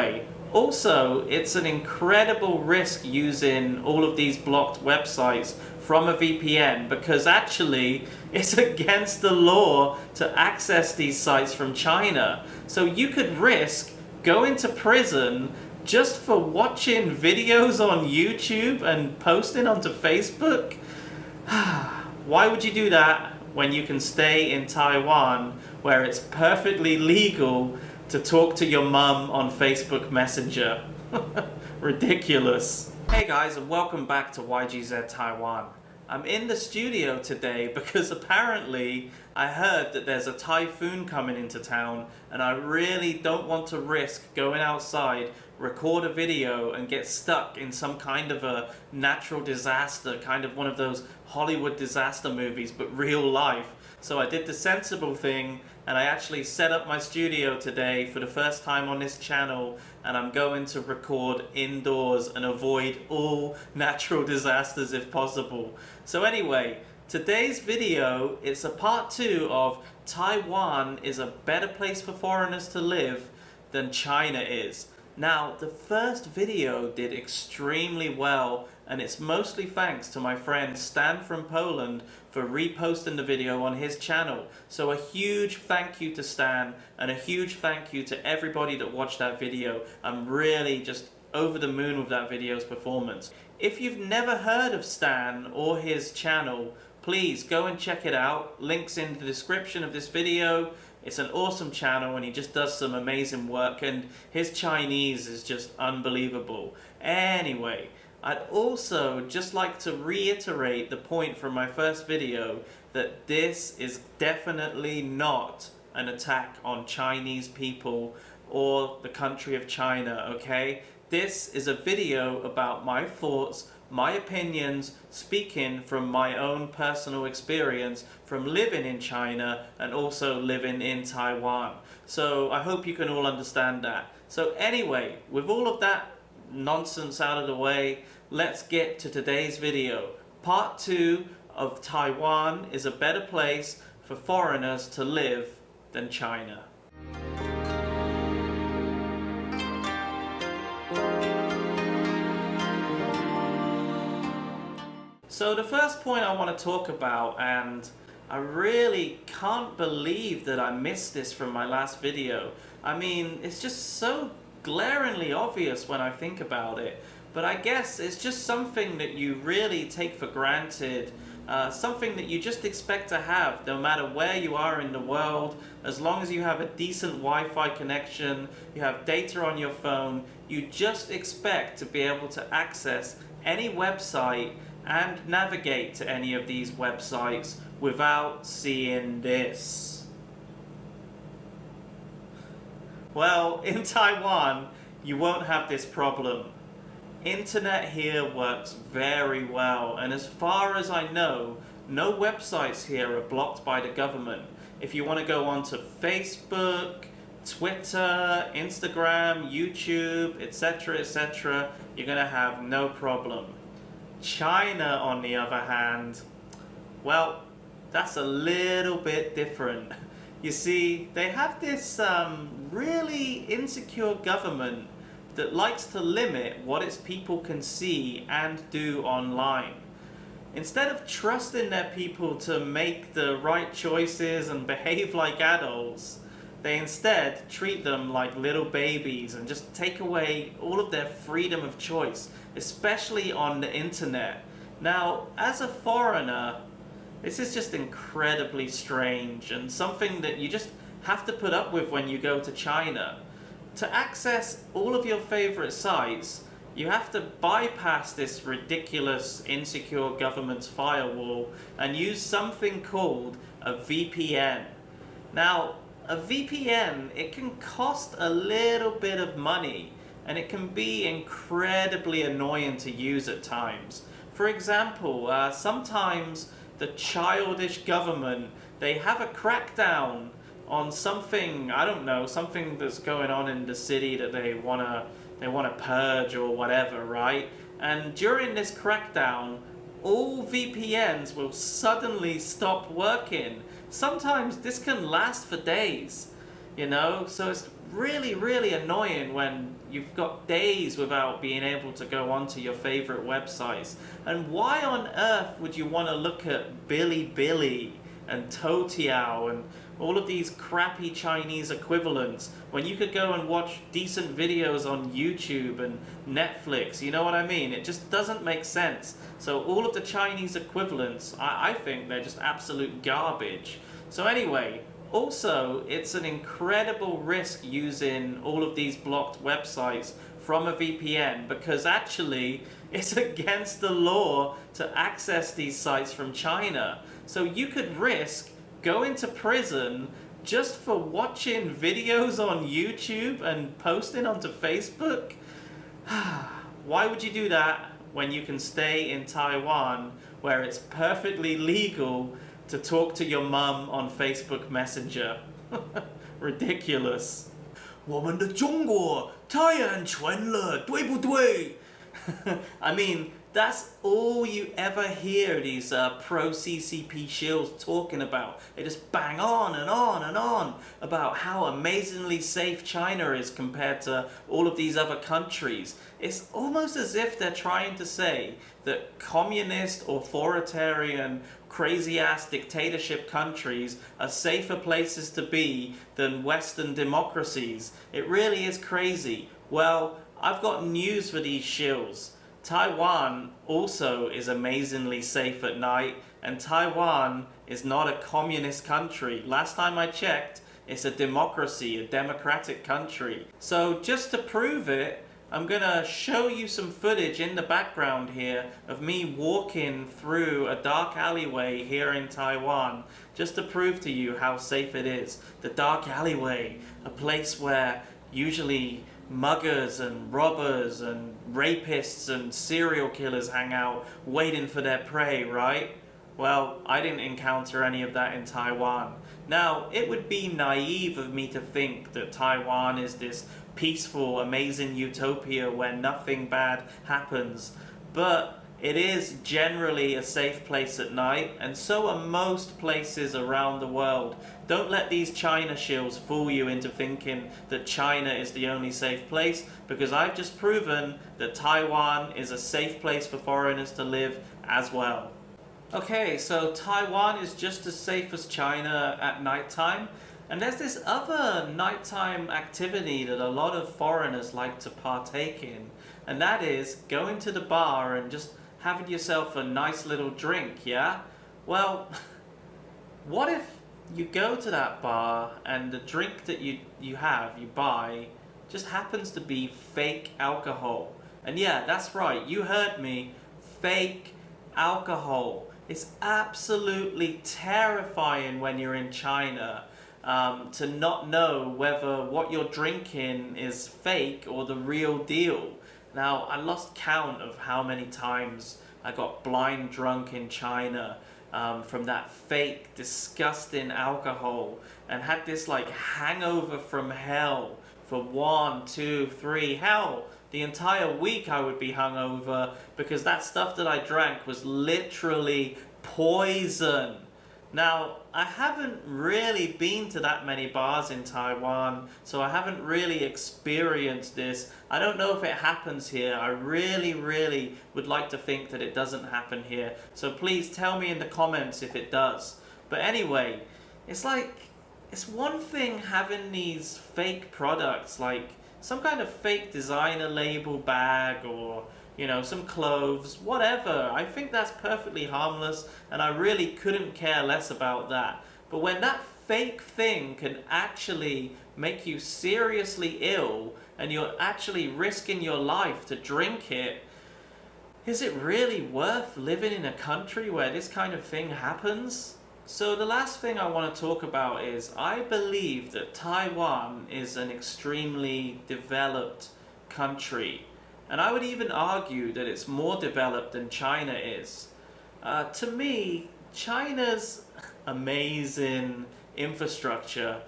anyway, also, it's an incredible risk using all of these blocked websites from a VPN because actually it's against the law to access these sites from China. So you could risk going to prison just for watching videos on YouTube and posting onto Facebook. Why would you do that when you can stay in Taiwan where it's perfectly legal to talk to your mum on Facebook Messenger? Ridiculous. Hey guys, and welcome back to YGZ Taiwan. I'm in the studio today because apparently I heard that there's a typhoon coming into town and I really don't want to risk going outside, record a video and get stuck in some kind of a natural disaster, kind of one of those Hollywood disaster movies, but real life. So I did the sensible thing and I actually set up my studio today for the first time on this channel, and I'm going to record indoors and avoid all natural disasters if possible. So anyway, today's video is a part 2 of Taiwan is a better place for foreigners to live than China is. Now, the first video did extremely well, and it's mostly thanks to my friend Stan from Poland for reposting the video on his channel. So a huge thank you to Stan, and a huge thank you to everybody that watched that video. I'm really just over the moon with that video's performance. If you've never heard of Stan or his channel, please go and check it out. Links in the description of this video. It's an awesome channel and he just does some amazing work, and his Chinese is just unbelievable. Anyway, I'd also just like to reiterate the point from my first video that this is definitely not an attack on Chinese people or the country of China, okay? This is a video about my thoughts, my opinions, speaking from my own personal experience from living in China and also living in Taiwan. So I hope you can all understand that. So anyway, with all of that nonsense out of the way, let's get to today's video. Part 2 of Taiwan is a better place for foreigners to live than China. So the first point I want to talk about, and I really can't believe that I missed this from my last video. I mean, it's just so glaringly obvious when I think about it, but I guess it's just something that you really take for granted, something that you just expect to have no matter where you are in the world. As long as you have a decent Wi-Fi connection, you have data on your phone, you just expect to be able to access any website and navigate to any of these websites without seeing this. Well, in Taiwan, you won't have this problem. Internet here works very well, and as far as I know, no websites here are blocked by the government. If you want to go onto Facebook, Twitter, Instagram, YouTube, etc., you're going to have no problem. China, on the other hand, well, that's a little bit different. You see, they have this really insecure government that likes to limit what its people can see and do online. Instead of trusting their people to make the right choices and behave like adults, they instead treat them like little babies and just take away all of their freedom of choice, especially on the internet. Now, as a foreigner, this is just incredibly strange and something that you just have to put up with when you go to China. To access all of your favorite sites, you have to bypass this ridiculous, insecure government's firewall and use something called a VPN. Now, a VPN, it can cost a little bit of money and it can be incredibly annoying to use at times. For example, sometimes the childish government, they have a crackdown on something, I don't know, something that's going on in the city that they wanna purge or whatever, right? And during this crackdown, all VPNs will suddenly stop working. Sometimes this can last for days, you know, so it's really, really annoying when you've got days without being able to go onto your favorite websites. And why on earth would you want to look at Bilibili and Toutiao and all of these crappy Chinese equivalents when you could go and watch decent videos on YouTube and Netflix? You know what I mean? It just doesn't make sense. So all of the Chinese equivalents, I think they're just absolute garbage. So anyway, also, it's an incredible risk using all of these blocked websites from a VPN, because actually it's against the law to access these sites from China. So you could risk going to prison just for watching videos on YouTube and posting onto Facebook. Why would you do that when you can stay in Taiwan, where it's perfectly legal to talk to your mum on Facebook Messenger? Ridiculous. 我们的中国太安全了，对不对？ I mean, that's all you ever hear these pro-CCP shills talking about. They just bang on and on and on about how amazingly safe China is compared to all of these other countries. It's almost as if they're trying to say that communist, authoritarian, crazy-ass dictatorship countries are safer places to be than Western democracies. It really is crazy. Well, I've got news for these shills. Taiwan also is amazingly safe at night, and Taiwan is not a communist country. Last time I checked, it's a democracy, a democratic country. So just to prove it, I'm gonna show you some footage in the background here of me walking through a dark alleyway here in Taiwan, just to prove to you how safe it is. The dark alleyway, a place where usually muggers and robbers and rapists and serial killers hang out waiting for their prey, right? Well, I didn't encounter any of that in Taiwan. Now, it would be naive of me to think that Taiwan is this peaceful, amazing utopia where nothing bad happens, but it is generally a safe place at night, and so are most places around the world. Don't let these China shills fool you into thinking that China is the only safe place, because I've just proven that Taiwan is a safe place for foreigners to live as well. Okay, so Taiwan is just as safe as China at nighttime, and there's this other nighttime activity that a lot of foreigners like to partake in, and that is going to the bar and just having yourself a nice little drink, yeah? Well, what if you go to that bar and the drink that you buy, just happens to be fake alcohol? And yeah, that's right, you heard me, fake alcohol. It's absolutely terrifying when you're in China to not know whether what you're drinking is fake or the real deal. Now, I lost count of how many times I got blind drunk in China from that fake, disgusting alcohol, and had this like hangover from hell for 1, 2, 3, hell, the entire week I would be hungover because that stuff that I drank was literally poison. Now, I haven't really been to that many bars in Taiwan, so I haven't really experienced this. I don't know if it happens here. I really, really would like to think that it doesn't happen here. So please tell me in the comments if it does. But anyway, it's like, it's one thing having these fake products, like some kind of fake designer label bag or, you know, some clothes, whatever. I think that's perfectly harmless, and I really couldn't care less about that. But when that fake thing can actually make you seriously ill, and you're actually risking your life to drink it, is it really worth living in a country where this kind of thing happens? So the last thing I want to talk about is I believe that Taiwan is an extremely developed country. And I would even argue that it's more developed than China is. To me, China's amazing infrastructure,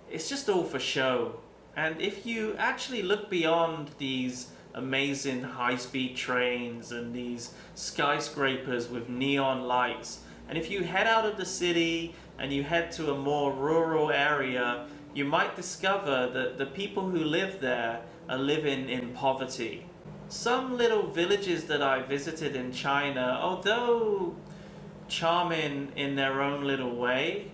it's just all for show. And if you actually look beyond these amazing high-speed trains and these skyscrapers with neon lights, and if you head out of the city and you head to a more rural area, you might discover that the people who live there are living in poverty. Some little villages that I visited in China, although charming in their own little way,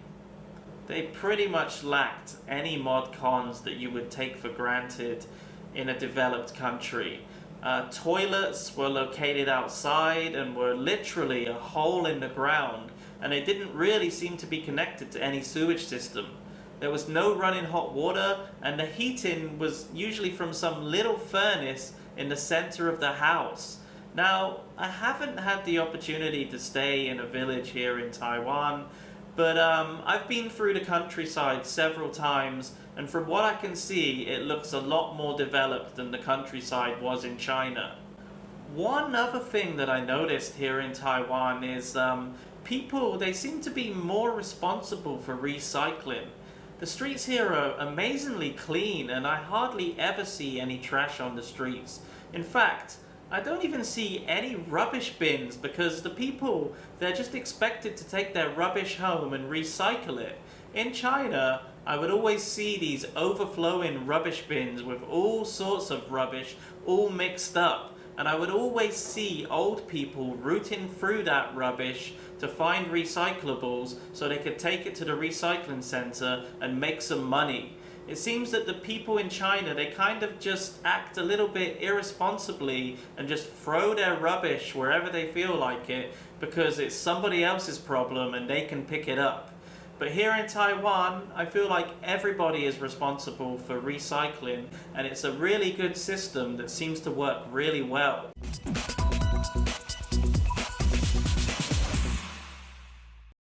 they pretty much lacked any mod cons that you would take for granted in a developed country. Toilets were located outside and were literally a hole in the ground, and they didn't really seem to be connected to any sewage system. There was no running hot water, and the heating was usually from some little furnace in the center of the house. Now, I haven't had the opportunity to stay in a village here in Taiwan, but I've been through the countryside several times, and from what I can see, it looks a lot more developed than the countryside was in China. One other thing that I noticed here in Taiwan is people, they seem to be more responsible for recycling. The streets here are amazingly clean, and I hardly ever see any trash on the streets. In fact, I don't even see any rubbish bins because the people, they're just expected to take their rubbish home and recycle it. In China, I would always see these overflowing rubbish bins with all sorts of rubbish all mixed up, and I would always see old people rooting through that rubbish to find recyclables so they could take it to the recycling center and make some money. It seems that the people in China, they kind of just act a little bit irresponsibly and just throw their rubbish wherever they feel like it because it's somebody else's problem and they can pick it up. But here in Taiwan, I feel like everybody is responsible for recycling, and it's a really good system that seems to work really well.